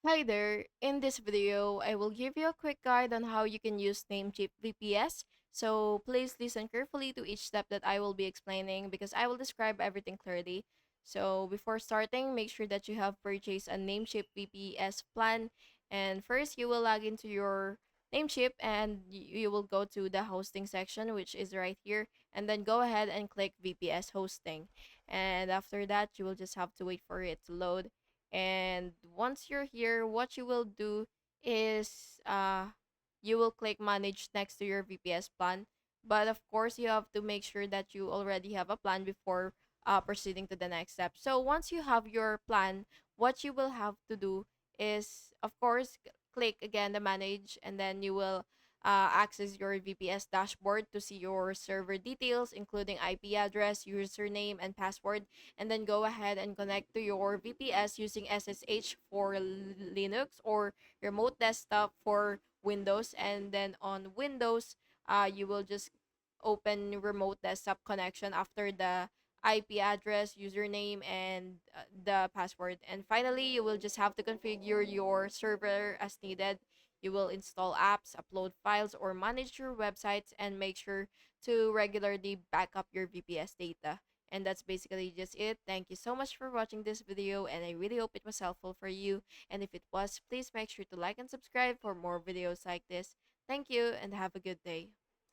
Hi there. In this video, I will give you a quick guide on how you can use Namecheap VPS. So please listen carefully to each step that I will be explaining because I will describe everything clearly. So before starting, make sure that you have purchased a Namecheap VPS plan. And first, you will log into your Namecheap and you will go to the hosting section, which is right here. And then go ahead and click VPS hosting. And after that, you will just have to wait for it to load. And once you're here, what you will do is you will click manage next to your VPS plan. But of course, you have to make sure that you already have a plan before proceeding to the next step. So once you have your plan, what you will have to do is, of course, click again the manage, and then you will access your VPS dashboard to see your server details, including IP address, username, and password, and then go ahead and connect to your VPS using SSH for Linux or remote desktop for Windows. And then on Windows, you will just open remote desktop connection after the IP address, username, and the password. And finally, you will just have to configure your server as needed. You will install apps, upload files, or manage your websites, and make sure to regularly back up your VPS data. And that's basically just it. Thank you so much for watching this video, and I really hope it was helpful for you. And if it was, please make sure to like and subscribe for more videos like this. Thank you, and have a good day.